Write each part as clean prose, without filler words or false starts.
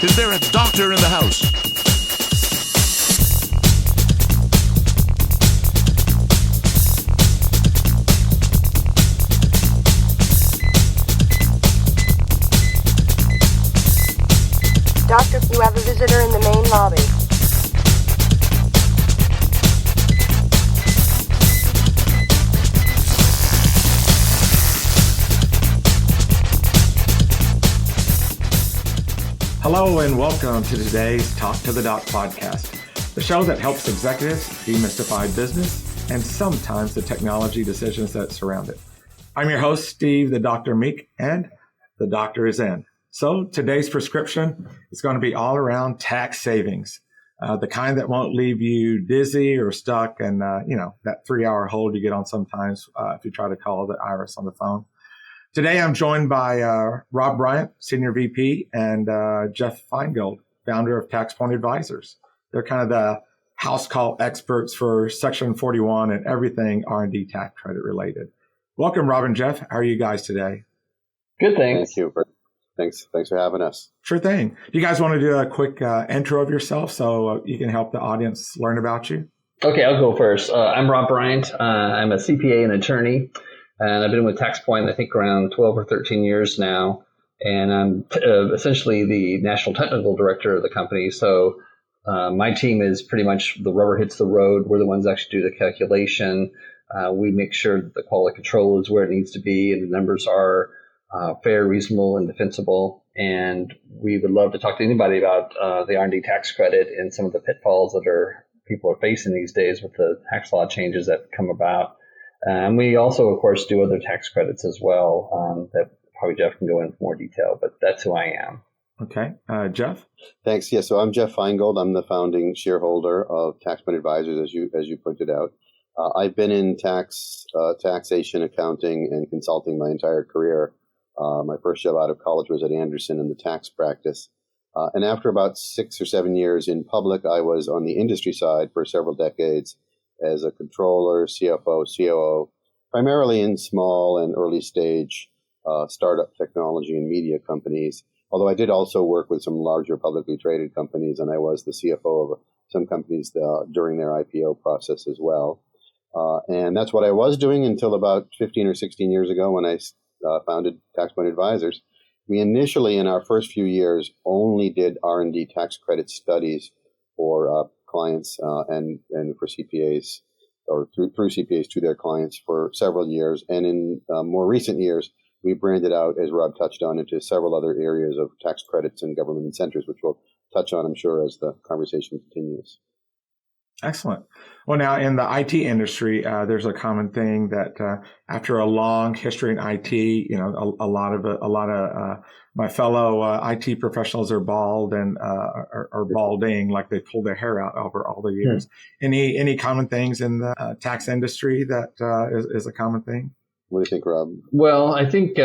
Is there a doctor in the house? Doctor, you have a visitor in the main lobby. Hello and welcome to today's Talk to the Doc podcast, the show that helps executives demystify business and sometimes the technology decisions that surround it. I'm your host, Steve, the Dr. Meek, and the doctor is in. So today's prescription is going to be all around tax savings, the kind that won't leave you dizzy or stuck and, that 3-hour hold you get on sometimes if you try to call the IRS on the phone. Today, I'm joined by Rob Bryant, Senior VP, and Jeff Feingold, founder of TaxPoint Advisors. They're kind of the house call experts for Section 41 and everything R&D tax credit related. Welcome, Rob and Jeff. How are you guys today? Good, thanks. Thank you. Thanks for having us. Sure thing. You guys want to do a quick intro of yourself so you can help the audience learn about you? Okay, I'll go first. I'm Rob Bryant. I'm a CPA and attorney, and I've been with TaxPoint, I think, around 12 or 13 years now. And I'm essentially the national technical director of the company. So my team is pretty much the rubber hits the road. We're the ones that actually do the calculation. We make sure that the quality control is where it needs to be and the numbers are fair, reasonable, and defensible. And we would love to talk to anybody about the R&D tax credit and some of the pitfalls that people are facing these days with the tax law changes that come about. And we also, of course, do other tax credits as well that probably Jeff can go into more detail, but that's who I am. Okay. Jeff? Thanks. Yeah, so I'm Jeff Feingold. I'm the founding shareholder of TaxPoint Advisors, as you pointed out. I've been in taxation, accounting, and consulting my entire career. My first job out of college was at Anderson in the tax practice. And after about 6 or 7 years in public, I was on the industry side for several decades as a controller, CFO, COO, primarily in small and early stage startup technology and media companies. Although I did also work with some larger publicly traded companies, and I was the CFO of some companies during their IPO process as well. And that's what I was doing until about 15 or 16 years ago when I founded TaxPoint Advisors. We initially, in our first few years, only did R&D tax credit studies for clients and for CPAs, or through CPAs to their clients for several years. And in more recent years, we branded out, as Rob touched on, into several other areas of tax credits and government incentives, which we'll touch on, I'm sure, as the conversation continues. Excellent. Well, now in the IT industry, there's a common thing that after a long history in IT, a lot of my fellow IT professionals are bald and are balding, like they pulled their hair out over all the years. Any common things in the tax industry that is a common thing? What do you think, Rob? Well, I think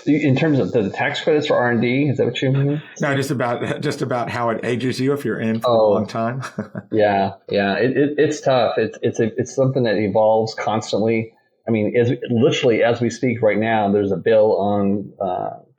in terms of the tax credits for R&D, is that what you mean? No, just about how it ages you if you're in for a long time. Yeah. It's tough. It's something that evolves constantly. I mean, as we speak right now, there's a bill on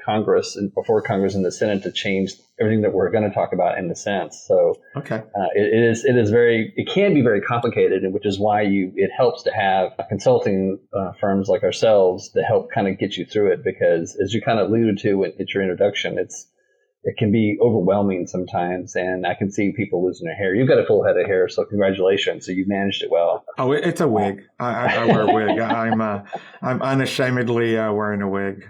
Congress and before Congress and the Senate to change everything that we're going to talk about in a sense. So okay, it can be very complicated, which is why it helps to have consulting firms like ourselves to help kind of get you through it, because as you kind of alluded to at your introduction, it can be overwhelming sometimes, and I can see people losing their hair. You've got a full head of hair, so congratulations. So you managed it well. Oh, it's a wig. I wear a wig. I'm unashamedly wearing a wig.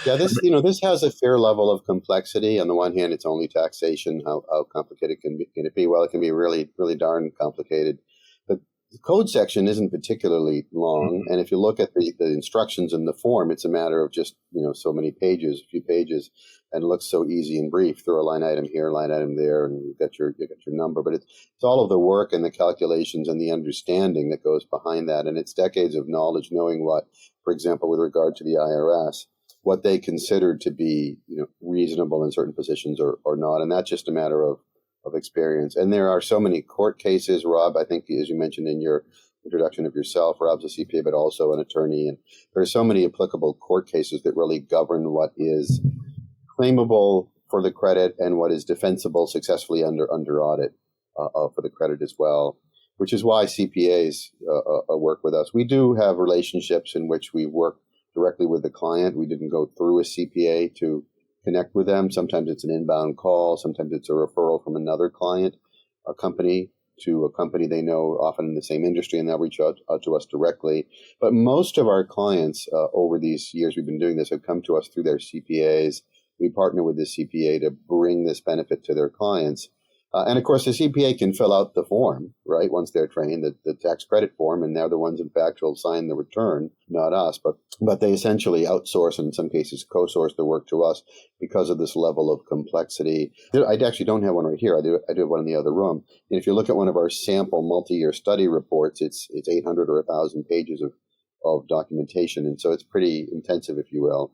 Yeah, this has a fair level of complexity. On the one hand, it's only taxation. How complicated can it be? Well, it can be really, really darn complicated. The code section isn't particularly long, and if you look at the instructions in the form, it's a matter of just so many pages, a few pages, and it looks so easy and brief. Throw a line item here, line item there, and you got your number. But it's all of the work and the calculations and the understanding that goes behind that, and it's decades of knowledge, knowing what, for example, with regard to the IRS, what they considered to be reasonable in certain positions or not, and that's just a matter of experience. And there are so many court cases, Rob. I think, as you mentioned in your introduction of yourself, Rob's a CPA, but also an attorney, and there are so many applicable court cases that really govern what is claimable for the credit and what is defensible successfully under audit for the credit as well, which is why CPAs work with us. We do have relationships in which we work directly with the client. We didn't go through a CPA to connect with them. Sometimes it's an inbound call. Sometimes it's a referral from another client, a company to a company they know, often in the same industry, and they'll reach out to us directly. But most of our clients over these years we've been doing this have come to us through their CPAs. We partner with the CPA to bring this benefit to their clients. And of course, the CPA can fill out the form, right, once they're trained, the tax credit form, and they're the ones, in fact, will sign the return, not us. But they essentially outsource, and in some cases co-source the work to us because of this level of complexity. I actually don't have one right here. I do have one in the other room. And if you look at one of our sample multi-year study reports, it's 800 or 1,000 pages of documentation. And so it's pretty intensive, if you will.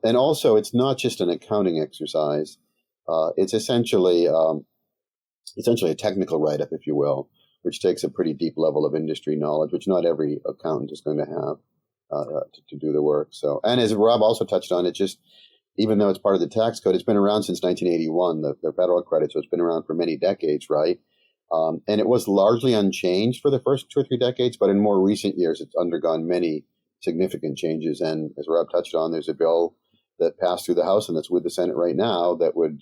And also, it's not just an accounting exercise. It's essentially a technical write-up, if you will, which takes a pretty deep level of industry knowledge, which not every accountant is going to have to do the work. So, and as Rob also touched on, it just, even though it's part of the tax code, it's been around since 1981, the federal credit, so it's been around for many decades, right? And it was largely unchanged for the first 2 or 3 decades, but in more recent years, it's undergone many significant changes. And as Rob touched on, there's a bill that passed through the House and that's with the Senate right now that would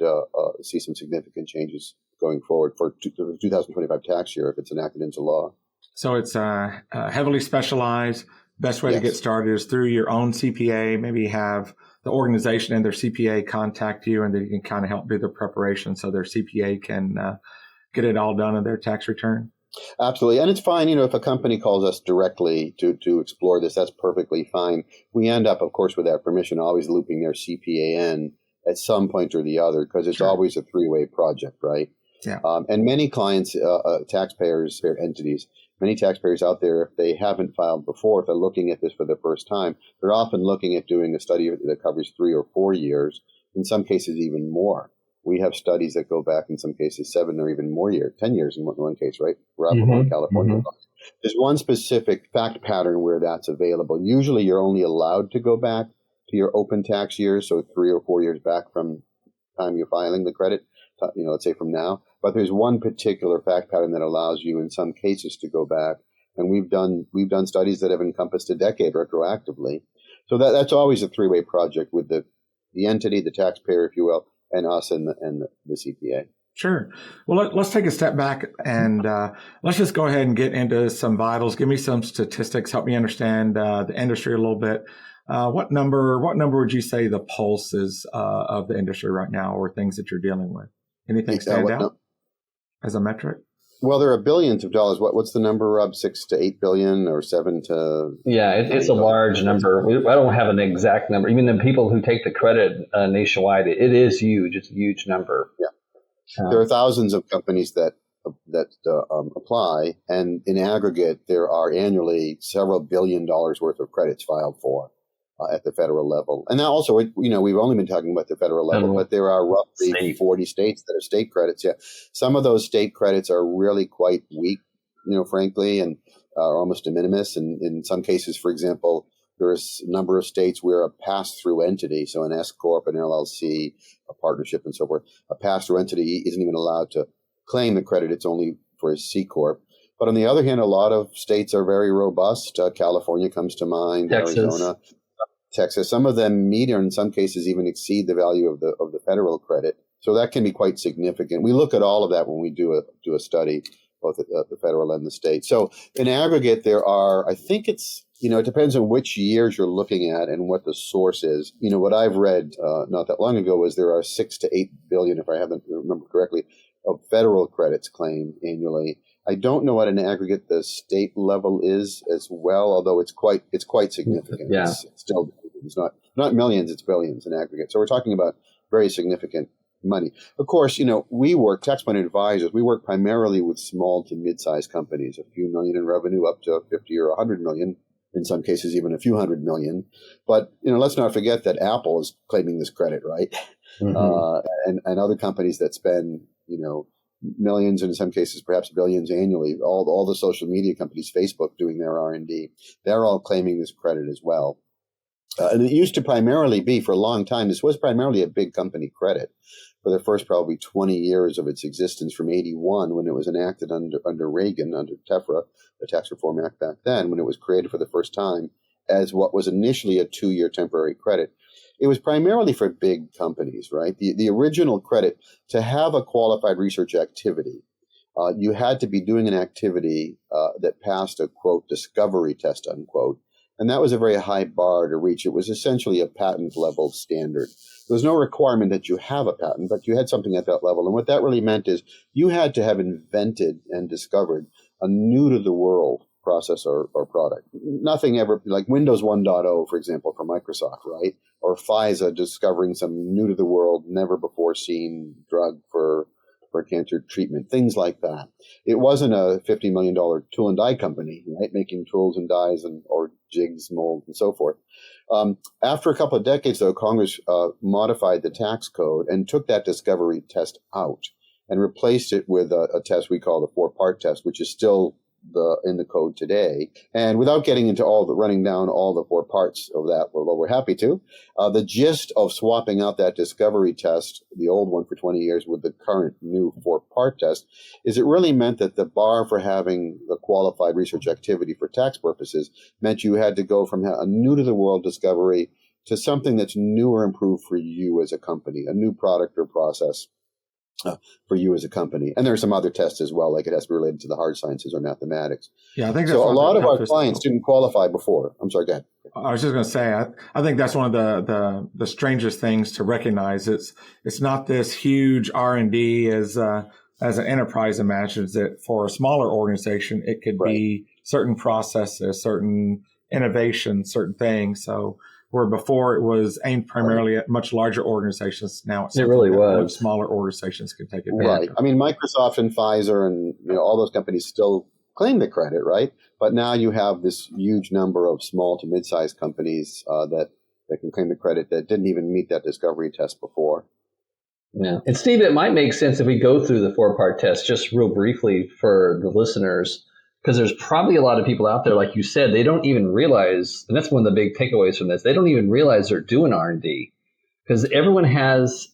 see some significant changes going forward for the 2025 tax year if it's enacted into law. So it's heavily specialized. Best way to get started is through your own CPA. Maybe have the organization and their CPA contact you, and then you can kind of help do the preparation so their CPA can get it all done in their tax return. Absolutely. And it's fine, if a company calls us directly to explore this, that's perfectly fine. We end up, of course, with that permission, always looping their CPA in at some point or the other, because it's always a three-way project, right? Yeah. And many clients, taxpayers, entities, many taxpayers out there, if they haven't filed before, if they're looking at this for the first time, they're often looking at doing a study that covers 3 or 4 years, in some cases even more. We have studies that go back in some cases 7 or even more years, 10 years in one case, right? We're up in California. Mm-hmm. There's one specific fact pattern where that's available. Usually you're only allowed to go back to your open tax years, so 3 or 4 years back from the time you're filing the credit, let's say from now. But there's one particular fact pattern that allows you in some cases to go back. And we've done studies that have encompassed a decade retroactively. So that's always a three-way project with the entity, the taxpayer, if you will, and us and the CPA. Sure. Well, let's take a step back and let's just go ahead and get into some vitals. Give me some statistics. Help me understand the industry a little bit. What number would you say the pulse is of the industry right now, or things that you're dealing with? Anything stand out as a metric? Well, there are billions of dollars. What's the number, Rob? 6 to 8 billion, or 7 to? Yeah, it's a large number. I don't have an exact number. Even the people who take the credit nationwide, it is huge. It's a huge number. Yeah, there are thousands of companies that apply, and in aggregate, there are annually several $1 billion worth of credits filed for at the federal level. And now also, we've only been talking about the federal level, but there are roughly 40 states that are state credits. Yeah. Some of those state credits are really quite weak, frankly, and are almost de minimis. And in some cases, for example, there's a number of states where a pass-through entity, so an S-Corp, an LLC, a partnership and so forth, a pass-through entity isn't even allowed to claim the credit. It's only for a C-Corp. But on the other hand, a lot of states are very robust. California comes to mind, Arizona, Texas. Some of them meet, or in some cases even exceed, the value of the federal credit. So that can be quite significant. We look at all of that when we do a study, both at the federal and the state. So in aggregate, there are, I think it's, it depends on which years you're looking at and what the source is. What I've read not that long ago was there are 6 to 8 billion, if I haven't remember correctly, of federal credits claimed annually. I don't know what in aggregate the state level is as well, although it's quite significant. Yeah. It's not millions, it's billions in aggregate. So we're talking about very significant money. Of course, we work, tax planning advisors, we work primarily with small to mid-sized companies, a few million in revenue up to 50 or 100 million, in some cases even a few hundred million. But, let's not forget that Apple is claiming this credit, right? Mm-hmm. And other companies that spend, millions, and in some cases perhaps billions annually. All the social media companies, Facebook doing their R&D, they're all claiming this credit as well. And it used to primarily be, for a long time, this was primarily a big company credit for the first probably 20 years of its existence, from 81 when it was enacted under Reagan, under TEFRA, the Tax Reform Act back then, when it was created for the first time as what was initially a 2-year temporary credit. It was primarily for big companies, right? The original credit, to have a qualified research activity, you had to be doing an activity that passed a, quote, discovery test, unquote. And that was a very high bar to reach. It was essentially a patent level standard. There was no requirement that you have a patent, but you had something at that level. And what that really meant is you had to have invented and discovered a new to the world process or product. Nothing ever, like Windows 1.0, for example, from Microsoft, right? Or FISA discovering some new to the world, never before seen drug for cancer treatment, things like that. It wasn't a $50 million tool and die company, right? Making tools and dies or jigs, mold, and so forth. After a couple of decades, though, Congress modified the tax code and took that discovery test out and replaced it with a test we call the 4-part test, which is still in the code today. And without getting into running down all the 4 parts of that, although we're happy to, the gist of swapping out that discovery test, the old one for 20 years, with the current new 4-part test, is it really meant that the bar for having the qualified research activity for tax purposes meant you had to go from a new to the world discovery to something that's new or improved for you as a company, a new product or process for you as a company. And there are some other tests as well, like it has to be related to the hard sciences or mathematics. Yeah, I think that's so. A lot of our clients didn't qualify before. I'm sorry, go ahead. I was just going to say, I think that's one of the strangest things to recognize. It's not this huge R&D as an enterprise imagines it. For a smaller organization, it could be certain processes, certain innovations, certain things. So where before it was aimed primarily at much larger organizations, now it's it really was. Smaller organizations can take advantage of. I mean, Microsoft and Pfizer and all those companies still claim the credit, right? But now you have this huge number of small to mid-sized companies that can claim the credit that didn't even meet that discovery test before. Yeah. And Steve, it might make sense if we go through the 4-part test just real briefly for the listeners, because there's probably a lot of people out there, like you said, they don't even realize, and that's one of the big takeaways from this, they don't even realize they're doing R&D, because everyone has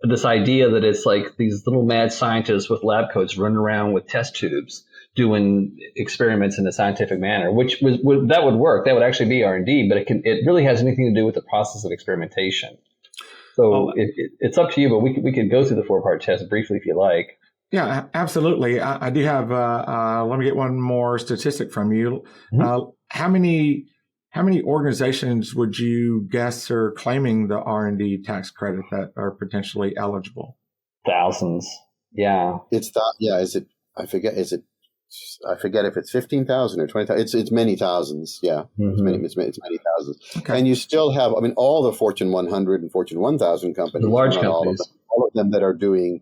this idea that it's like these little mad scientists with lab coats running around with test tubes doing experiments in a scientific manner, which that would work. That would actually be R&D, but it really has anything to do with the process of experimentation. So it's up to you, but we could go through the 4-part test briefly if you like. Yeah, absolutely. I do have, let me get one more statistic from you. Mm-hmm. How many organizations would you guess are claiming the R&D tax credit that are potentially eligible? Thousands. Yeah. It's that. Yeah. I forget if it's 15,000 or 20,000. It's many thousands. Yeah. Mm-hmm. It's many thousands. Okay. And you still have, all the Fortune 100 and Fortune 1000 companies, the large companies, all of them that are doing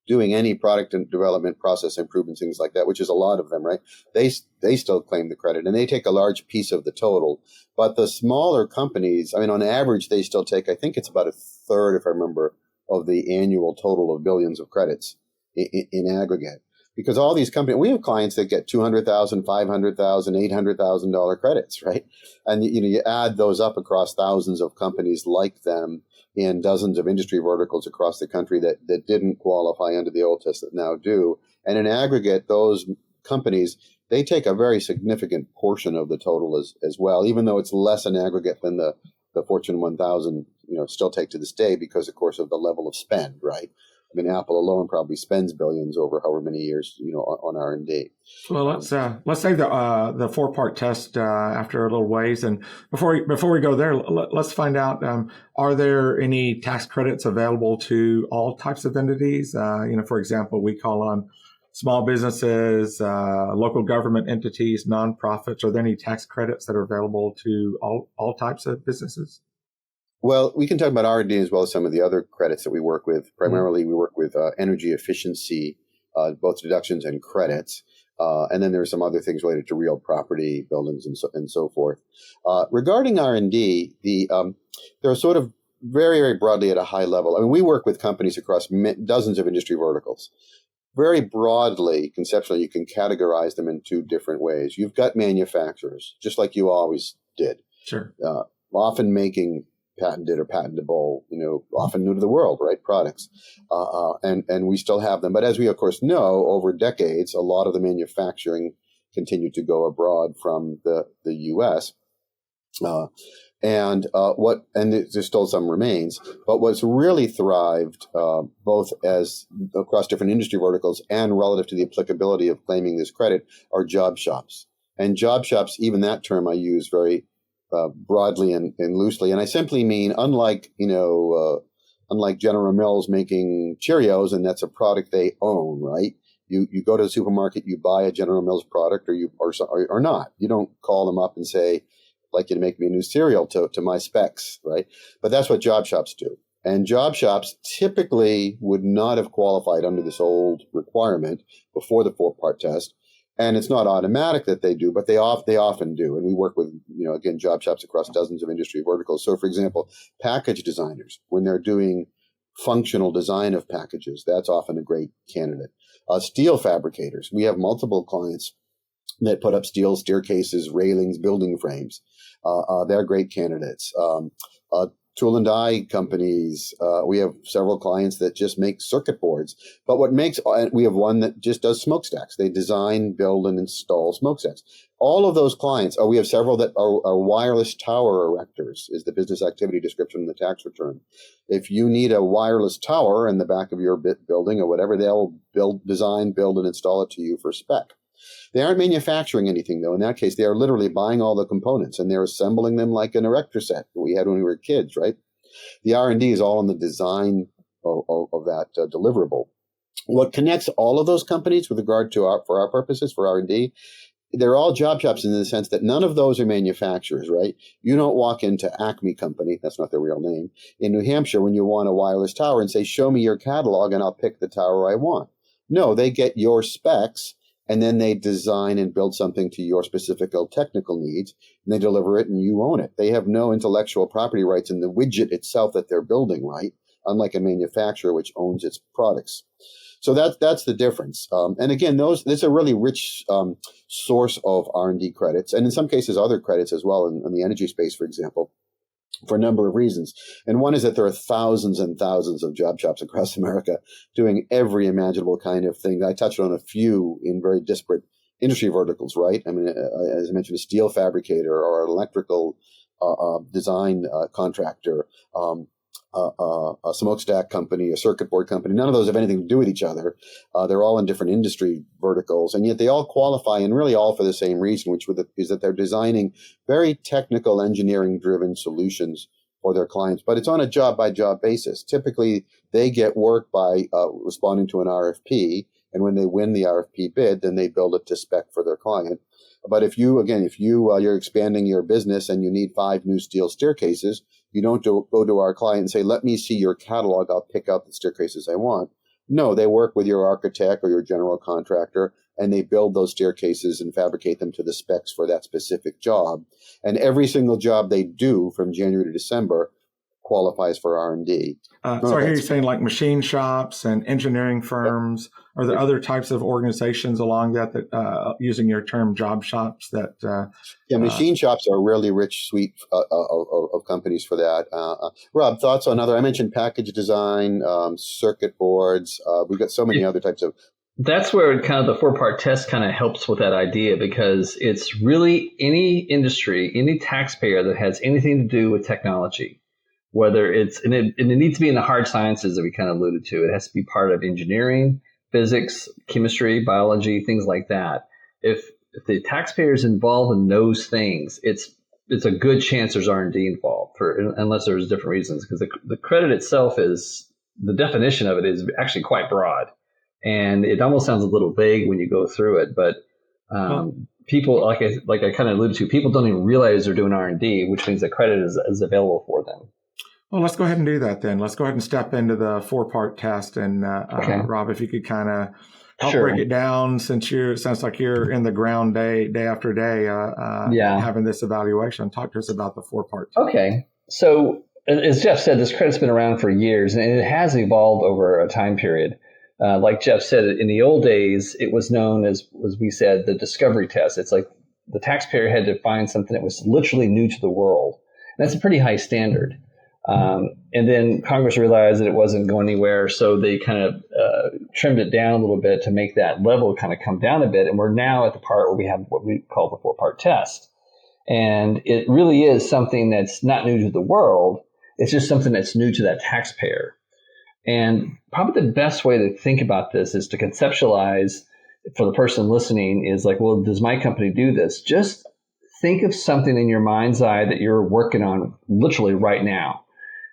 any product and development, process improvements, things like that, which is a lot of them, right? They still claim the credit, and they take a large piece of the total. But the smaller companies, on average, they still take, I think it's about a third, if I remember, of the annual total of billions of credits in aggregate. Because all these companies, we have clients that get $200,000, $500,000, $800,000 credits, right? And you add those up across thousands of companies like them in dozens of industry verticals across the country that didn't qualify under the old test that now do. And in aggregate, those companies, they take a very significant portion of the total as well, even though it's less in aggregate than the Fortune 1000, still take to this day because, of course, of the level of spend, right? Apple alone probably spends billions over however many years, on R&D. Well, let's save the 4-part test after a little ways. And before we go there, let's find out: are there any tax credits available to all types of entities? For example, we call on small businesses, local government entities, nonprofits. Are there any tax credits that are available to all types of businesses? Well, we can talk about R&D as well as some of the other credits that we work with. Primarily, we work with energy efficiency, both deductions and credits. And then there are some other things related to real property, buildings, and so forth. Regarding R&D, there are sort of very, very broadly at a high level. We work with companies across dozens of industry verticals. Very broadly, conceptually, you can categorize them in 2 different ways. You've got manufacturers, just like you always did. Sure. often making patented or patentable, often new to the world, right, products. And we still have them. But as we, of course, know, over decades, a lot of the manufacturing continued to go abroad from the U.S. And there's still some remains. But what's really thrived, both as across different industry verticals and relative to the applicability of claiming this credit, are job shops. And job shops, even that term I use very broadly and loosely. And I simply mean, unlike General Mills making Cheerios, and that's a product they own, right? You go to the supermarket, you buy a General Mills product, or not. You don't call them up and say, "I'd like you to make me a new cereal to my specs," right? But that's what job shops do. And job shops typically would not have qualified under this old requirement before the 4-part test. And it's not automatic that they do, but they often do. And we work with, again, job shops across dozens of industry verticals. So, for example, package designers, when they're doing functional design of packages, that's often a great candidate. Steel fabricators, we have multiple clients that put up steel staircases, railings, building frames. They're great candidates. Tool and die companies, we have several clients that just make circuit boards. But we have one that just does smokestacks. They design, build, and install smokestacks. All of those clients, we have several that are wireless tower erectors, is the business activity description in the tax return. If you need a wireless tower in the back of your building or whatever, they'll design, build, and install it to you for spec. They aren't manufacturing anything, though. In that case, they are literally buying all the components, and they're assembling them like an erector set that we had when we were kids, right? The R&D is all in the design of that deliverable. What connects all of those companies with regard to for our purposes, for R&D, they're all job shops in the sense that none of those are manufacturers, right? You don't walk into Acme Company, that's not their real name, in New Hampshire when you want a wireless tower and say, "Show me your catalog and I'll pick the tower I want." No, they get your specs, and then they design and build something to your specific technical needs, and they deliver it, and you own it. They have no intellectual property rights in the widget itself that they're building, right? Unlike a manufacturer, which owns its products. So that's the difference. And again, there's a really rich source of R&D credits, and in some cases other credits as well in the energy space, for example, for a number of reasons. And one is that there are thousands and thousands of job shops across America doing every imaginable kind of thing. I touched on a few in very disparate industry verticals, right? I mean, as I mentioned, a steel fabricator or an electrical design contractor, a smokestack company, a circuit board company. None of those have anything to do with each other. They're all in different industry verticals, and yet they all qualify, and really all for the same reason, which is that they're designing very technical, engineering-driven solutions for their clients. But it's on a job-by-job basis. Typically, they get work by responding to an RFP, and when they win the RFP bid, then they build it to spec for their client. But if you're expanding your business and you need 5 new steel staircases, you don't go to our client and say, "Let me see your catalog. I'll pick out the staircases I want." No, they work with your architect or your general contractor, and they build those staircases and fabricate them to the specs for that specific job. And every single job they do from January to December qualifies for R&D. So I hear you saying like machine shops and engineering firms. Are there other types of organizations along that using your term job shops that? Machine shops are a really rich suite of companies for that. Rob, thoughts on other? I mentioned package design, circuit boards. We've got so many other types of. That's where kind of the 4-part test kind of helps with that idea, because it's really any industry, any taxpayer that has anything to do with technology. Whether it's, and it needs to be in the hard sciences that we kind of alluded to. It has to be part of engineering, physics, chemistry, biology, things like that. If the taxpayer is involved in those things, it's a good chance there's R&D involved, unless there's different reasons. Because the credit itself the definition of it is actually quite broad. And it almost sounds a little vague when you go through it. But people, like I kind of alluded to, people don't even realize they're doing R&D, which means the credit is available for them. Well, let's go ahead and do that then. Let's go ahead and step into the 4-part test. And Okay. Rob, if you could kind of help Sure. break it down, since it sounds like you're in the ground day after day having this evaluation. Talk to us about the 4-part test. Okay. So as Jeff said, this credit's been around for years, and it has evolved over a time period. Like Jeff said, in the old days, it was known as we said, the discovery test. It's like the taxpayer had to find something that was literally new to the world. That's a pretty high standard. And then Congress realized that it wasn't going anywhere, so they kind of trimmed it down a little bit to make that level kind of come down a bit. And we're now at the part where we have what we call the 4-part test. And it really is something that's not new to the world. It's just something that's new to that taxpayer. And probably the best way to think about this is to conceptualize for the person listening is like, well, does my company do this? Just think of something in your mind's eye that you're working on literally right now.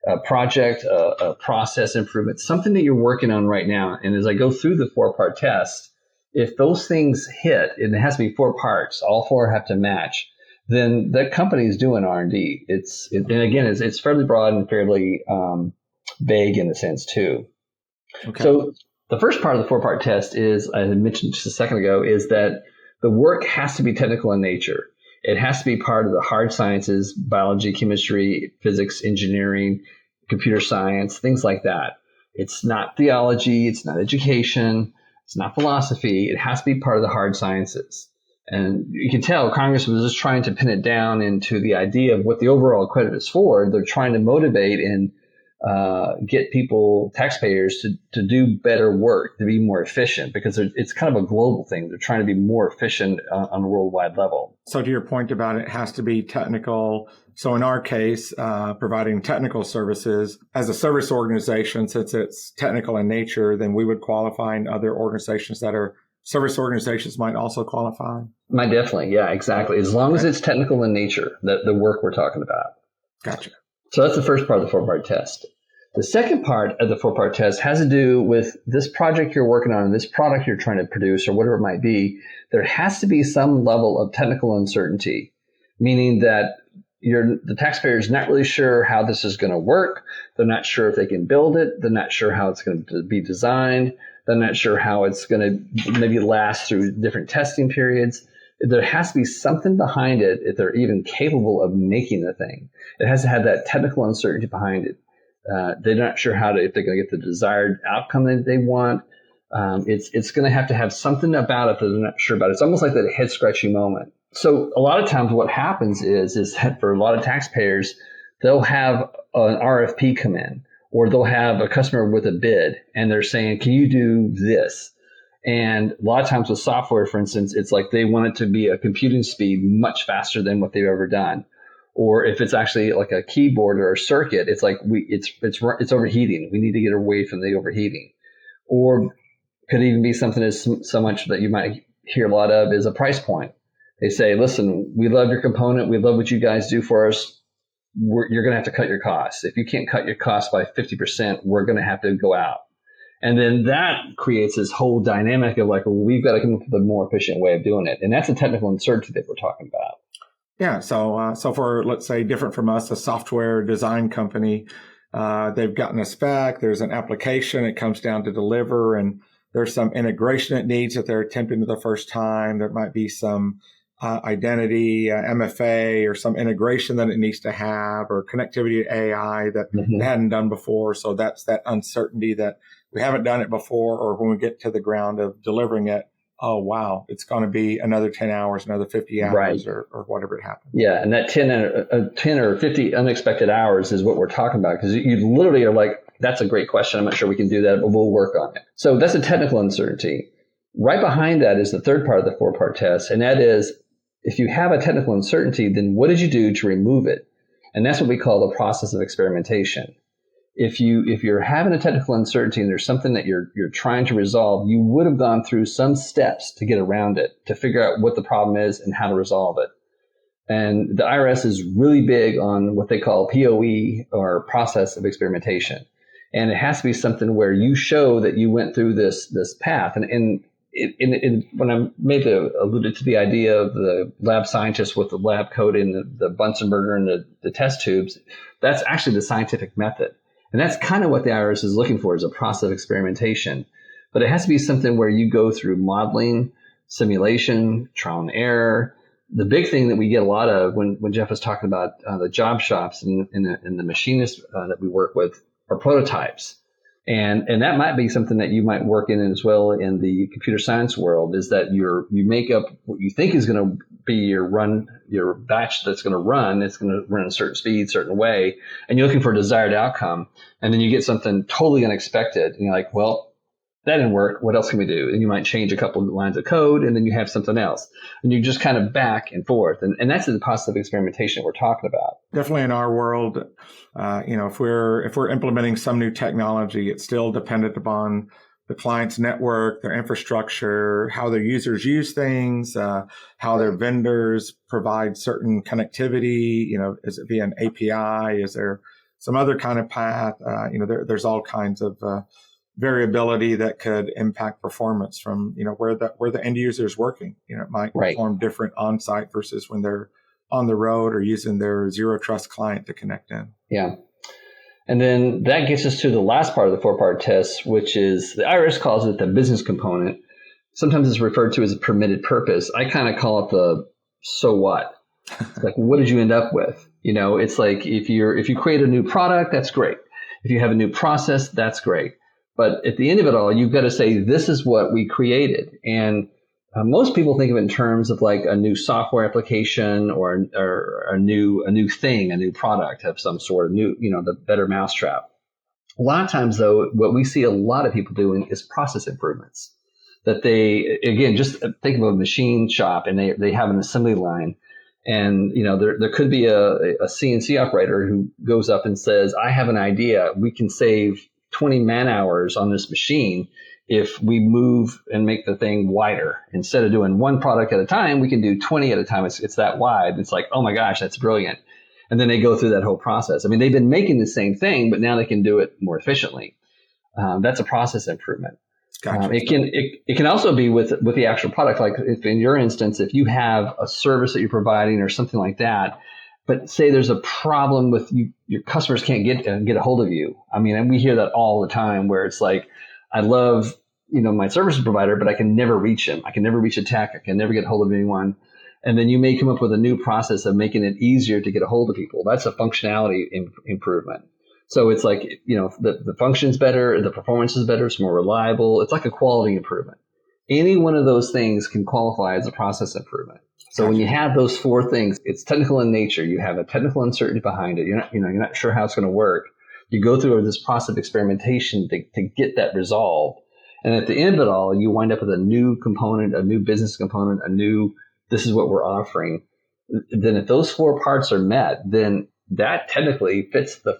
A project, a process improvement, something that you're working on right now. And as I go through the 4-part test, if those things hit, and it has to be 4 parts, all 4 have to match, then that company is doing R&D. And again, it's fairly broad and fairly vague in a sense too. Okay. So the first part of the 4-part test is, I mentioned just a second ago, is that the work has to be technical in nature. It has to be part of the hard sciences, biology, chemistry, physics, engineering, computer science, things like that. It's not theology. It's not education. It's not philosophy. It has to be part of the hard sciences. And you can tell Congress was just trying to pin it down into the idea of what the overall credit is for. They're trying to motivate and get people, taxpayers, to do better work, to be more efficient, because it's kind of a global thing. They're trying to be more efficient on a worldwide level. So to your point about it has to be technical. So in our case, providing technical services as a service organization, since it's technical in nature, then we would qualify, and other organizations that are service organizations might also qualify. Might definitely. Yeah, exactly. As long as it's technical in nature, the work we're talking about. Gotcha. So that's the first part of the 4-part test. The second part of the 4-part test has to do with this project you're working on, this product you're trying to produce, or whatever it might be. There has to be some level of technical uncertainty, meaning that the taxpayer is not really sure how this is going to work. They're not sure if they can build it. They're not sure how it's going to be designed. They're not sure how it's going to maybe last through different testing periods. There has to be something behind it if they're even capable of making the thing. It has to have that technical uncertainty behind it. They're not sure if they're going to get the desired outcome that they want. It's going to have something about it that they're not sure about. It's almost like that head scratching moment. So a lot of times what happens is that for a lot of taxpayers, they'll have an RFP come in, or they'll have a customer with a bid, and they're saying, can you do this? And a lot of times with software, for instance, it's like they want it to be a computing speed much faster than what they've ever done. Or if it's actually like a keyboard or a circuit, it's like it's overheating. We need to get away from the overheating. Or could even be something as so much that you might hear a lot of is a price point. They say, listen, we love your component. We love what you guys do for us. You're going to have to cut your costs. If you can't cut your costs by 50%, we're going to have to go out. And then that creates this whole dynamic of like, well, we've got to come up with a more efficient way of doing it. And that's a technical uncertainty that we're talking about. Yeah. So for, let's say, different from us, a software design company, they've gotten a spec, there's an application, it comes down to deliver, and there's some integration it needs that they're attempting for the first time. There might be some identity, MFA, or some integration that it needs to have, or connectivity to AI that it hadn't done before. So that's that uncertainty that we haven't done it before, or when we get to the ground of delivering it, oh, wow, it's going to be another 10 hours, another 50 hours, right, or whatever it happens. Yeah, and that 10 or 50 unexpected hours is what we're talking about, because you literally are like, that's a great question. I'm not sure we can do that, but we'll work on it. So that's a technical uncertainty. Right behind that is the third part of the 4-part test, and that is, if you have a technical uncertainty, then what did you do to remove it? And that's what we call the process of experimentation. If you're having a technical uncertainty and there's something that you're trying to resolve, you would have gone through some steps to get around it, to figure out what the problem is and how to resolve it. And the IRS is really big on what they call POE, or process of experimentation. And it has to be something where you show that you went through this path. And when I alluded to the idea of the lab scientist with the lab coat and the Bunsen burner and the test tubes, that's actually the scientific method. And that's kind of what the IRS is looking for, is a process of experimentation. But it has to be something where you go through modeling, simulation, trial and error. The big thing that we get a lot of when Jeff was talking about the job shops and the machinists that we work with are prototypes. And that might be something that you might work in as well in the computer science world, is that you make up what you think is going to be your batch that's going to run. It's going to run at a certain speed, certain way, and you're looking for a desired outcome. And then you get something totally unexpected, and you're like, well, that didn't work. What else can we do? And you might change a couple of lines of code, and then you have something else. And you just kind of back and forth. And that's the positive experimentation we're talking about. Definitely in our world, if we're implementing some new technology, it's still dependent upon the client's network, their infrastructure, how their users use things, how their vendors provide certain connectivity. Is it via an API? Is there some other kind of path? There's all kinds of variability that could impact performance from where the end user is working. It might perform different on site versus when they're on the road or using their zero trust client to connect in. Yeah. And then that gets us to the last part of the 4-part test, which is the IRS calls it the business component. Sometimes it's referred to as a permitted purpose. I kind of call it the so what. Like, what did you end up with? It's like if you create a new product, that's great. If you have a new process, that's great. But at the end of it all, you've got to say, this is what we created. And most people think of it in terms of like a new software application or a new thing, a new product of some sort, the better mousetrap. A lot of times, though, what we see a lot of people doing is process improvements. That they, again, just think of a machine shop and they have an assembly line. And, there could be a CNC operator who goes up and says, I have an idea. We can save 20 man hours on this machine if we move and make the thing wider. Instead of doing one product at a time, we can do 20 at a time. It's that wide. It's like, oh my gosh, that's brilliant. And then they go through that whole process. I mean, they've been making the same thing, but now they can do it more efficiently. That's a process improvement. Gotcha. It can also be with the actual product. Like if in your instance, if you have a service that you're providing or something like that, but say there's a problem with you, your customers can't get a hold of you. I mean, and we hear that all the time where it's like, I love, my service provider, but I can never reach him. I can never reach a tech. I can never get a hold of anyone. And then you may come up with a new process of making it easier to get a hold of people. That's a functionality improvement. So it's like, the function's better, the performance is better, it's more reliable. It's like a quality improvement. Any one of those things can qualify as a process improvement. So when you have those 4 things, it's technical in nature. You have a technical uncertainty behind it. You're not sure how it's going to work. You go through this process of experimentation to get that resolved. And at the end of it all, you wind up with a new component, a new business component, this is what we're offering. Then if those 4 parts are met, then that technically fits the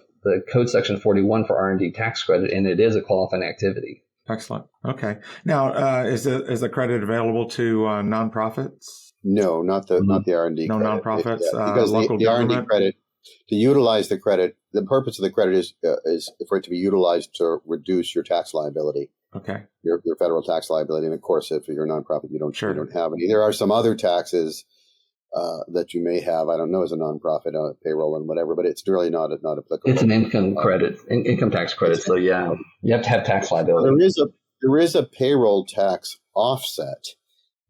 code section 41 for R&D tax credit, and it is a qualifying activity. Excellent. Okay. Now, is the credit available to nonprofits? No, not the R&D no credit. Nonprofits, because local the government? R&D credit, to utilize the credit, the purpose of the credit is for it to be utilized to reduce your tax liability. Okay. Your federal tax liability. And of course, if you're a nonprofit, you don't have any. There are some other taxes that you may have, I don't know, as a nonprofit, payroll and whatever, but it's really not applicable. It's an income credit, income tax credit. So yeah, you have to have tax liability. There is a payroll tax offset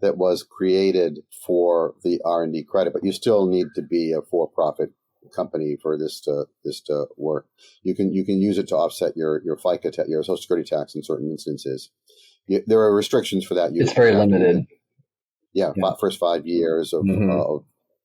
that was created for the R&D credit, but you still need to be a for-profit company for this to work. You can use it to offset your FICA your Social Security tax in certain instances. There are restrictions for that. It's very limited. First 5 years of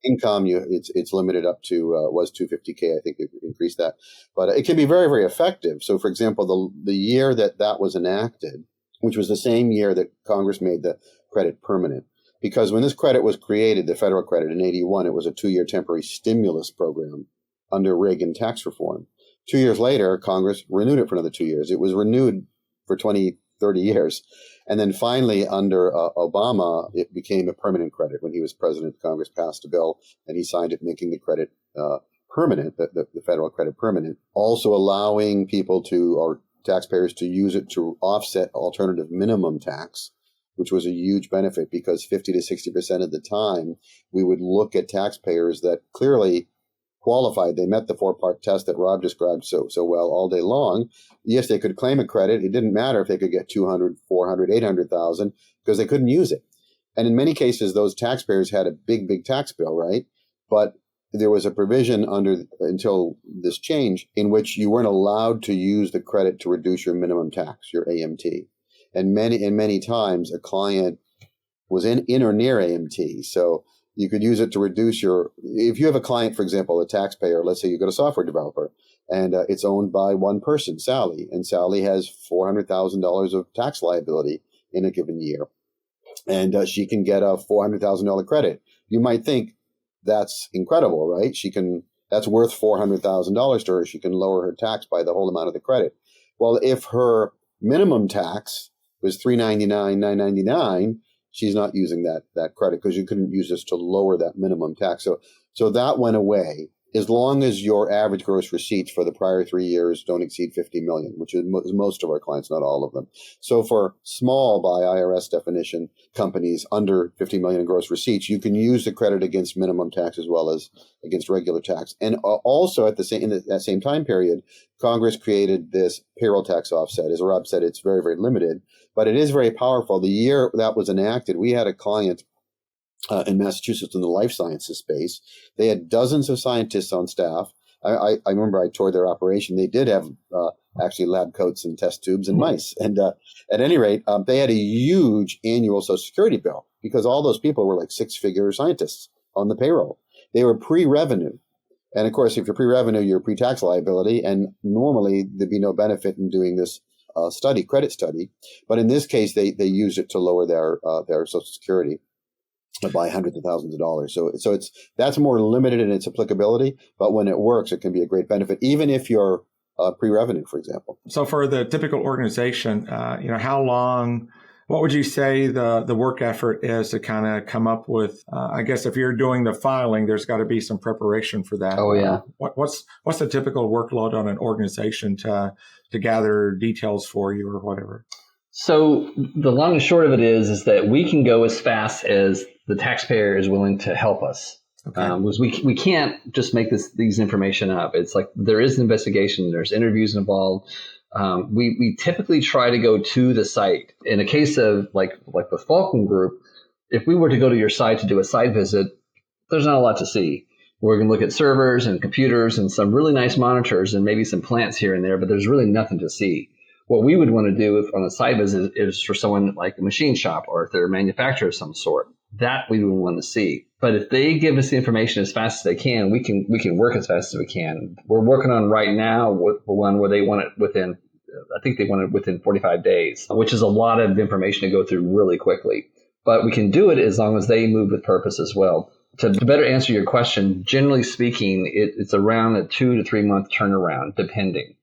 income, it's limited up to was $250K. I think they increased that, but it can be very, very effective. So, for example, the year that was enacted, which was the same year that Congress made the credit permanent, because when this credit was created, the federal credit in '81, it was a 2-year temporary stimulus program under Reagan tax reform. 2 years later, Congress renewed it for another 2 years. It was renewed for 20, 30 years. And then finally, under Obama, it became a permanent credit. When he was president, Congress passed a bill and he signed it, making the credit permanent, the federal credit permanent, also allowing people or taxpayers to use it to offset alternative minimum tax, which was a huge benefit because 50 to 60% of the time we would look at taxpayers that clearly qualified. They met the 4-part test that Rob described so well all day long. Yes, they could claim a credit. It didn't matter if they could get 200, 400, 800,000 because they couldn't use it. And in many cases, those taxpayers had a big, big tax bill, right? But there was a provision until this change in which you weren't allowed to use the credit to reduce your minimum tax, your AMT. And many times a client was in or near AMT. So you could use it to reduce if you have a client, for example, a taxpayer, let's say you've got a software developer and it's owned by one person, Sally, and Sally has $400,000 of tax liability in a given year. And she can get a $400,000 credit. You might think that's incredible, right? That's worth $400,000 to her. She can lower her tax by the whole amount of the credit. Well, if her minimum tax was $399, $999, she's not using that credit because you couldn't use this to lower that minimum tax. So that went away as long as your average gross receipts for the prior 3 years don't exceed 50 million, which is most of our clients, not all of them. So for small, by IRS definition, companies under 50 million in gross receipts, you can use the credit against minimum tax as well as against regular tax. And also in that same time period, Congress created this payroll tax offset. As Rob said, it's very, very limited, but it is very powerful. The year that was enacted, we had a client in Massachusetts in the life sciences space. They had dozens of scientists on staff. I remember I toured their operation. They did have actually lab coats and test tubes and mice. And at any rate, they had a huge annual Social Security bill because all those people were like six-figure scientists on the payroll. They were pre-revenue. And of course, if you're pre-revenue, you're pre-tax liability. And normally there'd be no benefit in doing this credit study. But in this case, they used it to lower their Social Security by hundreds of thousands of dollars. So that's more limited in its applicability, but when it works, it can be a great benefit, even if you're pre-revenue, for example. So for the typical organization, how long, what would you say the work effort is to kind of come up with, I guess if you're doing the filing, there's got to be some preparation for that. Oh, yeah. What's the typical workload on an organization to gather details for you or whatever? So the long and short of it is that we can go as fast as the taxpayer is willing to help us. Okay. Because we can't just make these information up. It's like there is an investigation, there's interviews involved. We typically try to go to the site. In a case of like the Fulcrum group, if we were to go to your site to do a site visit, there's not a lot to see. We're going to look at servers and computers and some really nice monitors and maybe some plants here and there, but there's really nothing to see. What we would want to do on a site visit is for someone like a machine shop or if they're a manufacturer of some sort. That we would want to see. But if they give us the information as fast as they can, we can work as fast as we can. We're working on right now with one where they want it within, I think they want it within 45 days, which is a lot of information to go through really quickly. But we can do it as long as they move with purpose as well. To better answer your question, generally speaking, it's around a 2 to 3 month turnaround, depending.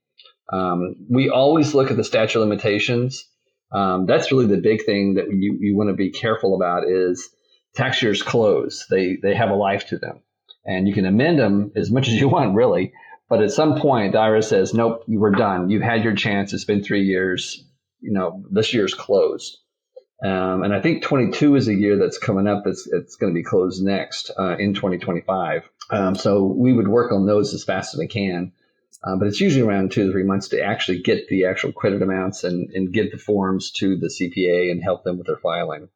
We always look at the statute of limitations. That's really the big thing that you want to be careful about is tax years close. They have a life to them. And you can amend them as much as you want, really. But at some point, the IRS says, nope, we're done. You've had your chance. It's been 3 years. This year's closed. And I think 22 is a year that's coming up. It's going to be closed next in 2025. So we would work on those as fast as we can. But it's usually around 2 to 3 months to actually get the actual credit amounts and get the forms to the CPA and help them with their filing.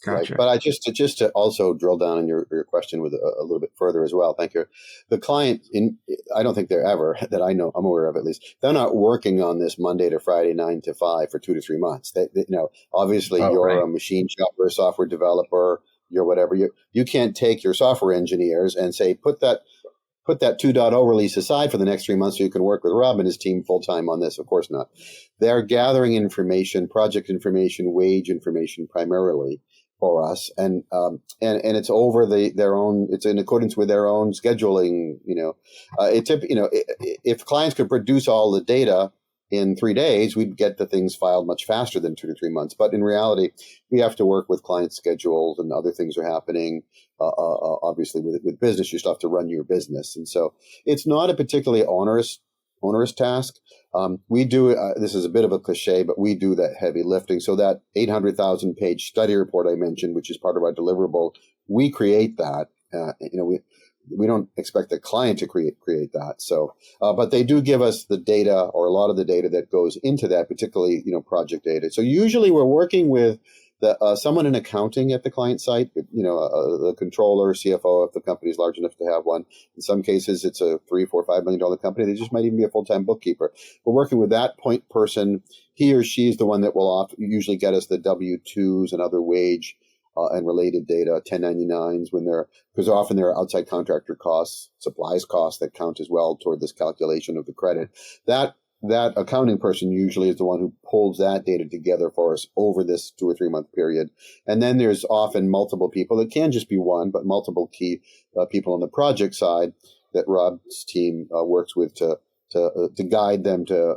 Gotcha. Right. But just to also drill down on your question with a little bit further as well. Thank you. The client, I don't think they're ever, that I'm aware of at least, they're not working on this Monday to Friday, 9 to 5 for 2 to 3 months. Obviously you're right. a machine shop or a software developer, you're whatever. You can't take your software engineers and say, put that 2.0 release aside for the next 3 months so you can work with Rob and his team full time on this. Of course not. They're gathering information, project information, wage information primarily for us, and it's over their own. It's in accordance with their own scheduling. If clients could produce all the data in 3 days, we'd get the things filed much faster than 2 to 3 months. But in reality, we have to work with client schedules and other things are happening. Obviously, with business, you still have to run your business. And so it's not a particularly onerous task. We do, this is a bit of a cliche, but we do that heavy lifting. So that 800,000 page study report I mentioned, which is part of our deliverable, we create that. We don't expect the client to create that. So, but they do give us the data or a lot of the data that goes into that, particularly, project data. So usually we're working with someone in accounting at the client site, the controller, CFO, if the company is large enough to have one. In some cases, it's a $3, $4, $5 million company. They just might even be a full-time bookkeeper. We're working with that point person. He or she is the one that will usually get us the W-2s and other wage and related data, 1099s, because often there are outside contractor costs, supplies costs that count as well toward this calculation of the credit. That accounting person usually is the one who pulls that data together for us over this 2 or 3 month period. And then there's often multiple people. It can just be one, but multiple key people on the project side that Rob's team works with to guide them to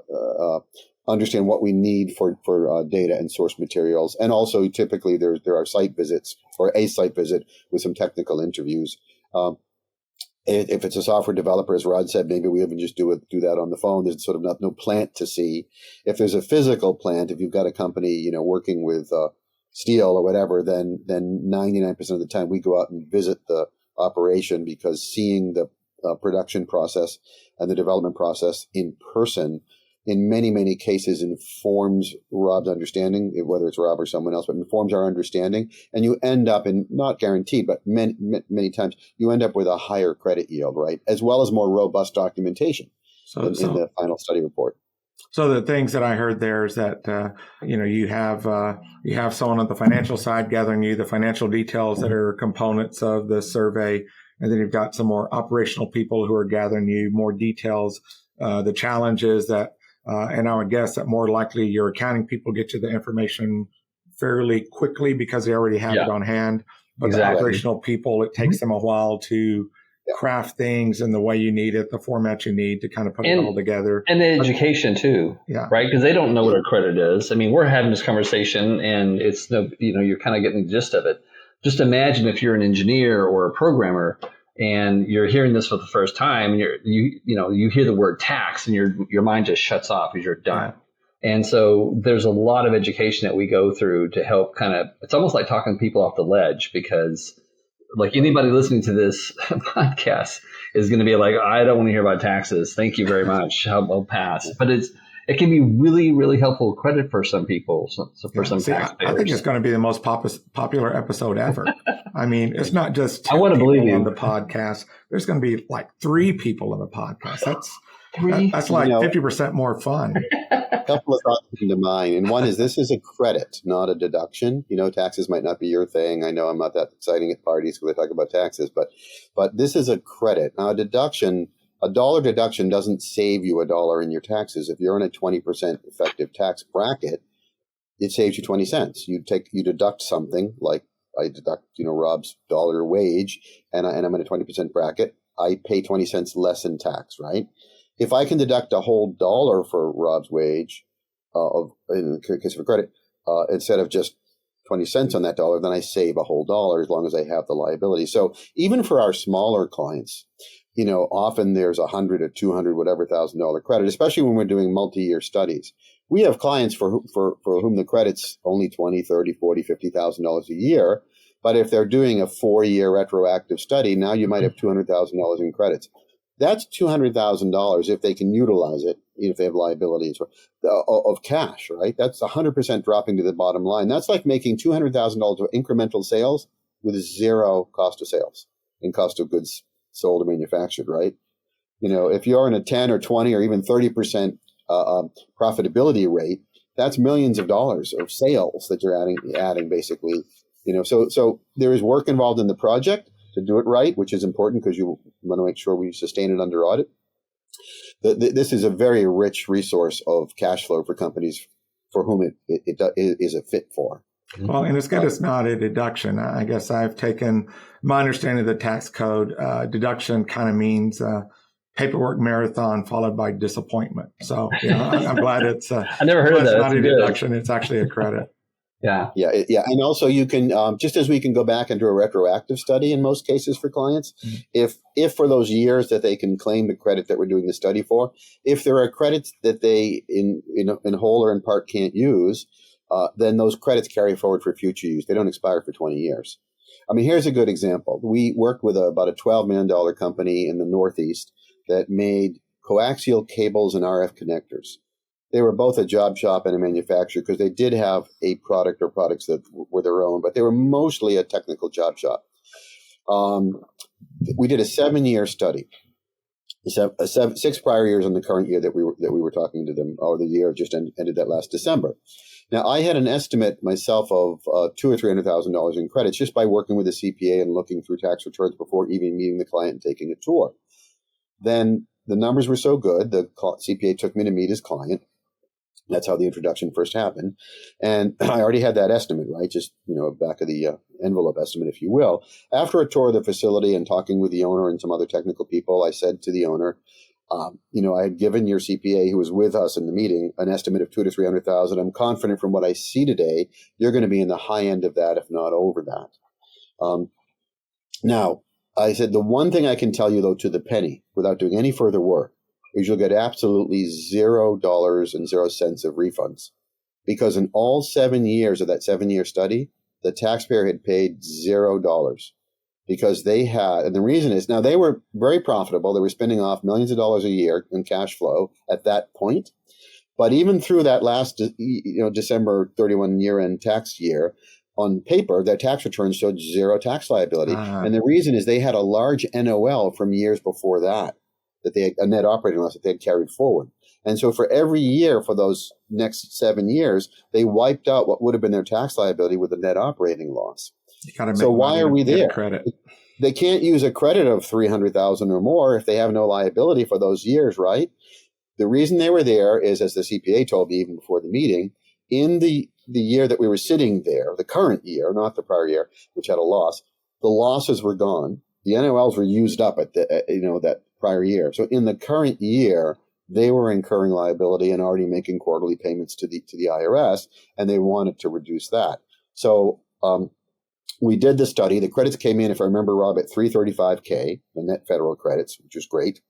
understand what we need for data and source materials. And also typically there are site visits or a site visit with some technical interviews. If it's a software developer, as Rod said, maybe we even just do that on the phone. There's sort of no plant to see. If there's a physical plant, if you've got a company, working with steel or whatever, then 99% of the time we go out and visit the operation, because seeing the production process and the development process in person in many, many cases informs Rob's understanding, whether it's Rob or someone else, but informs our understanding. And you end up not guaranteed, but many times you end up with a higher credit yield, right? As well as more robust documentation in the final study report. So the things that I heard there is that, you have someone on the financial side gathering you the financial details that are components of the survey. And then you've got some more operational people who are gathering you more details, the challenges that, and I would guess that more likely your accounting people get you the information fairly quickly because they already have it on hand. But the operational people, it takes them a while to craft things in the way you need it, the format you need to kind of put it all together. And the education too, right? Because they don't know what a credit is. I mean, we're having this conversation and it's you're kind of getting the gist of it. Just imagine if you're an engineer or a programmer and you're hearing this for the first time, and you hear the word tax, and your mind just shuts off because you're done. Yeah. And so there's a lot of education that we go through to help it's almost like talking people off the ledge, because like anybody listening to this podcast is going to be like, I don't want to hear about taxes. Thank you very much. I'll pass. But it can be really, really helpful credit for some people, some taxpayers. I think it's going to be the most popular episode ever. I mean, it's not just I want to believe you on the podcast. There's going to be like 3 people on the podcast. That's like 50% more fun. A couple of thoughts come to mind. And one is, this is a credit, not a deduction. Taxes might not be your thing. I know I'm not that exciting at parties when they talk about taxes, but this is a credit. Now, a $1 deduction doesn't save you $1 in your taxes. If you're in a 20% effective tax bracket, it saves you 20 cents. You deduct something, like I deduct, Rob's dollar wage, and I'm in a 20% bracket. I pay 20 cents less in tax, right? If I can deduct a whole $1 for Rob's wage, in the case of a credit, instead of just 20 cents on that $1, then I save a whole $1 as long as I have the liability. So even for our smaller clients, often there's $100 or $200, whatever $1,000 credit, especially when we're doing multi-year studies. We have clients for whom the credit's only $20,000, $30,000, $40,000, $50,000 a year. But if they're doing a 4-year retroactive study, now you might have $200,000 in credits. That's $200,000 if they can utilize it, if they have liabilities of cash, right? That's 100% dropping to the bottom line. That's like making $200,000 of incremental sales with 0 cost of sales and cost of goods sold or manufactured, right? If you're in a 10 or 20 or even 30% profitability rate, that's millions of dollars of sales that you're adding basically. So there is work involved in the project to do it right, which is important because you want to make sure we sustain it under audit. This is a very rich resource of cash flow for companies for whom it is a fit for. Well, and it's good it's not a deduction. I guess I've taken my understanding of the tax code. Deduction kind of means paperwork marathon followed by disappointment. So I'm glad it's I never heard of that. It's not a deduction. It's actually a credit. Yeah. And also you can, just as we can go back and do a retroactive study in most cases for clients, if for those years that they can claim the credit that we're doing the study for, if there are credits that they in whole or in part can't use, then those credits carry forward for future use. They don't expire for 20 years. I mean, here's a good example. We worked with about a $12 million company in the Northeast that made coaxial cables and RF connectors. they were both a job shop and a manufacturer because they did have a product or products that were their own, but they were mostly a technical job shop. We did a 7-year study, 6 prior years in the current year that we were talking to them, or the year just ended that last December. Now, I had an estimate myself of $200,000 or $300,000 in credits just by working with a CPA and looking through tax returns before even meeting the client and taking a tour. Then the numbers were so good, the CPA took me to meet his client. That's how the introduction first happened. And I already had that estimate, right? Just, back of the envelope estimate, if you will. After a tour of the facility and talking with the owner and some other technical people, I said to the owner, I had given your CPA who was with us in the meeting an estimate of $200,000 to $300,000. I'm confident from what I see today, you're going to be in the high end of that, if not over that. Now, I said, the one thing I can tell you, though, to the penny, without doing any further work, is you'll get absolutely $0 and 0 cents of refunds. Because in all 7 years of that 7-year study, the taxpayer had paid $0. Because they had, and the reason is, now they were very profitable. They were spending off millions of dollars a year in cash flow at that point. But even through that last, December 31 year-end tax year, on paper, their tax returns showed 0 tax liability. And the reason is they had a large NOL from years before that they had a net operating loss that they had carried forward. And so for every year for those next 7 years, they wiped out what would have been their tax liability with a net operating loss. So why are we there? Credit. They can't use a credit of $300,000 or more if they have no liability for those years, right? The reason they were there is, as the CPA told me even before the meeting, in the year that we were sitting there, the current year, not the prior year, which had a loss, the losses were gone. The NOLs were used up at that prior year. So in the current year, they were incurring liability and already making quarterly payments to the IRS, and they wanted to reduce that. So we did the study. The credits came in, if I remember, Rob, at $335K, the net federal credits, which was great.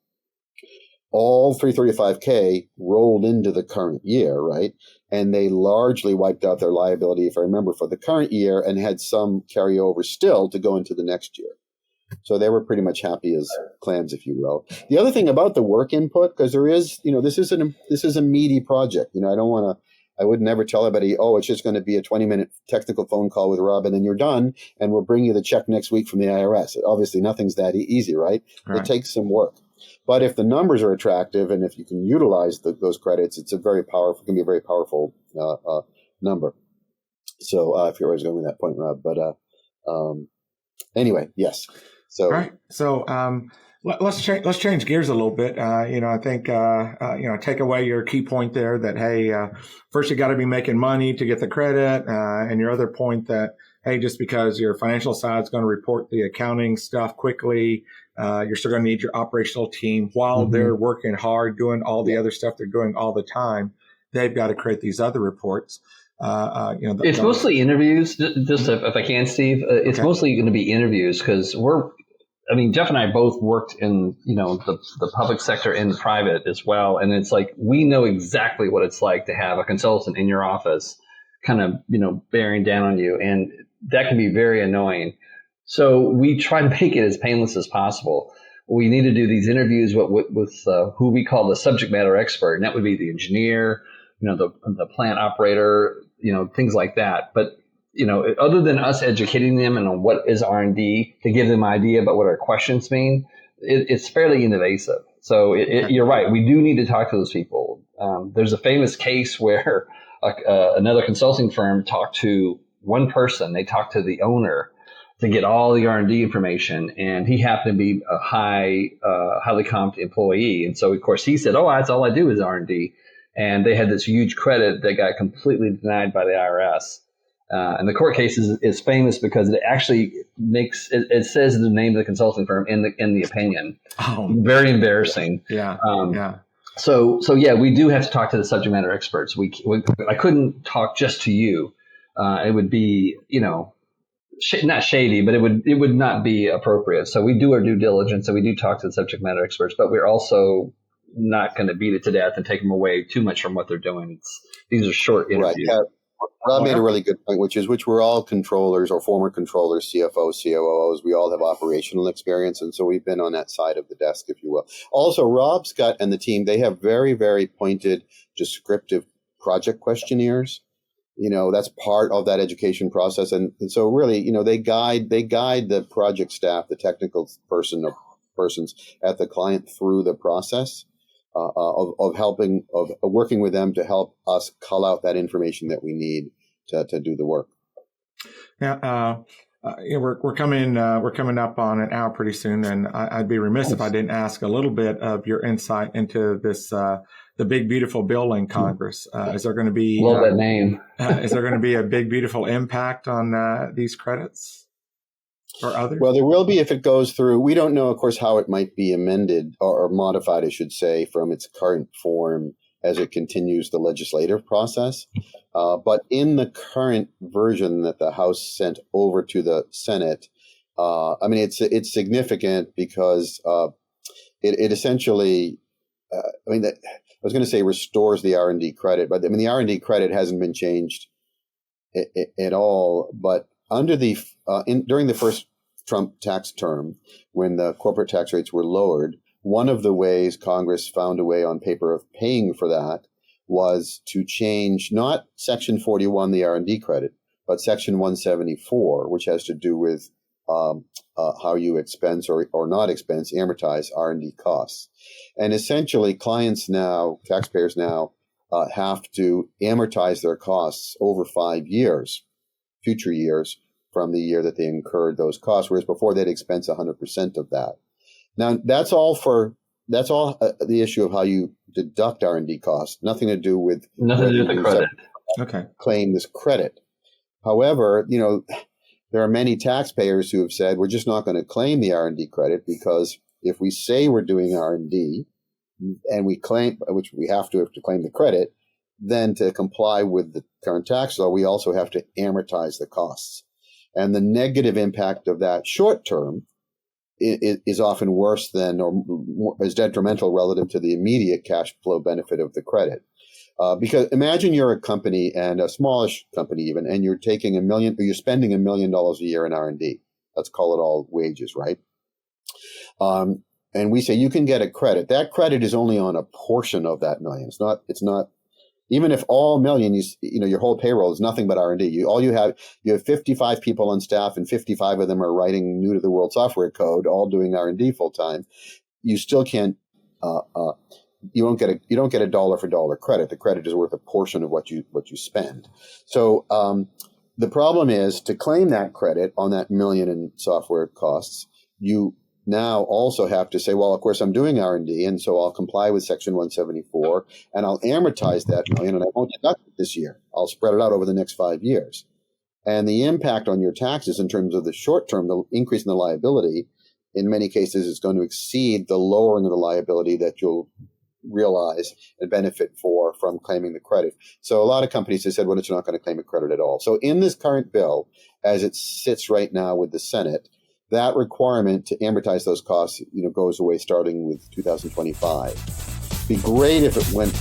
All $335K rolled into the current year, right? And they largely wiped out their liability, if I remember, for the current year and had some carryover still to go into the next year. So they were pretty much happy as clams, if you will. The other thing about the work input, because there is, this is a meaty project. I would never tell everybody, it's just going to be a 20-minute technical phone call with Rob, and then you're done, and we'll bring you the check next week from the IRS. Obviously, nothing's that easy, right? It takes some work. But if the numbers are attractive and if you can utilize those credits, it can be a very powerful number. So if you're always going with that point, Rob. But anyway, yes. So, all right. So let's change gears a little bit. I think take away your key point there that, hey, first you got to be making money to get the credit, and your other point that, hey, just because your financial side is going to report the accounting stuff quickly, you're still going to need your operational team while they're working hard doing all the other stuff they're doing all the time. They've got to create these other reports. It's mostly interviews. Just if I can, Steve, it's mostly going to be interviews because Jeff and I both worked in, the public sector and the private as well. And it's like, we know exactly what it's like to have a consultant in your office kind of, bearing down on you. And that can be very annoying. So we try to make it as painless as possible. We need to do these interviews with who we call the subject matter expert. And that would be the engineer, the plant operator, things like that. But other than us educating them on what is R&D to give them an idea about what our questions mean, it's fairly invasive. So you're right. We do need to talk to those people. There's a famous case where another consulting firm talked to one person. They talked to the owner to get all the R&D information, and he happened to be a highly comped employee. And so, of course, he said, that's all I do is R&D. And they had this huge credit that got completely denied by the IRS. And the court case is famous because it actually it says the name of the consulting firm in the opinion. Very embarrassing. Yeah. So we do have to talk to the subject matter experts. I couldn't talk just to you. It would be, not shady, but it would not be appropriate. So we do our due diligence and we do talk to the subject matter experts, but we're also not going to beat it to death and take them away too much from what they're doing. These are short interviews. Right. Rob made a really good point, which we're all controllers or former controllers, CFOs, COOs. We all have operational experience, and so we've been on that side of the desk, if you will. Also, Rob, Scott, and the team, they have very, very pointed, descriptive project questionnaires. That's part of that education process, and so really, they guide the project staff, the technical persons at the client through the process of working with them to help us cull out that information that we need to do the work. Now, we're coming up on an hour pretty soon, and I'd be remiss if I didn't ask a little bit of your insight into this the Big Beautiful Bill in Congress. Is there going to be love that name? Is there going to be a big beautiful impact on these credits or others? Well, there will be if it goes through. We don't know, of course, how it might be amended or modified, I should say, from its current form as it continues the legislative process. But in the current version that the House sent over to the Senate, it's significant because it essentially, I was going to say restores the R&D credit, but the R&D credit hasn't been changed at all. But under during the first Trump tax term, when the corporate tax rates were lowered, one of the ways Congress found a way on paper of paying for that was to change not Section 41, the R&D credit, but Section 174, which has to do with how you expense or not expense, amortize R&D costs. And essentially, taxpayers now have to amortize their costs over 5 years, future years, from the year that they incurred those costs, whereas before they'd expense 100% of that. Now, that's all the issue of how you deduct R&D costs, nothing to do with the credit. Okay. Claim this credit. However, there are many taxpayers who have said we're just not going to claim the R&D credit because if we say we're doing R&D and we claim, which we have to claim the credit, then to comply with the current tax law, we also have to amortize the costs. And the negative impact of that short term is often worse than or is detrimental relative to the immediate cash flow benefit of the credit. Because imagine you're a company, and a smallish company even, and you're taking you're spending $1 million a year in R&D. Let's call it all wages, right? And we say you can get a credit. That credit is only on a portion of that million. It's not. Even if all million, your whole payroll is nothing but R&D. You have 55 people on staff, and 55 of them are writing new to the world software code, all doing R&D full time. You still can't. You don't get a dollar for dollar credit. The credit is worth a portion of what you spend. So the problem is to claim that credit on that million in software costs, you now also have to say, well, of course, I'm doing R&D, and so I'll comply with Section 174, and I'll amortize that million, and I won't deduct it this year. I'll spread it out over the next 5 years. And the impact on your taxes in terms of the short term, the increase in the liability, in many cases is going to exceed the lowering of the liability that you'll realize and benefit from claiming the credit. So a lot of companies have said, well, it's not going to claim a credit at all. So in this current bill, as it sits right now with the Senate, that requirement to amortize those costs, goes away starting with 2025. It'd be great if it went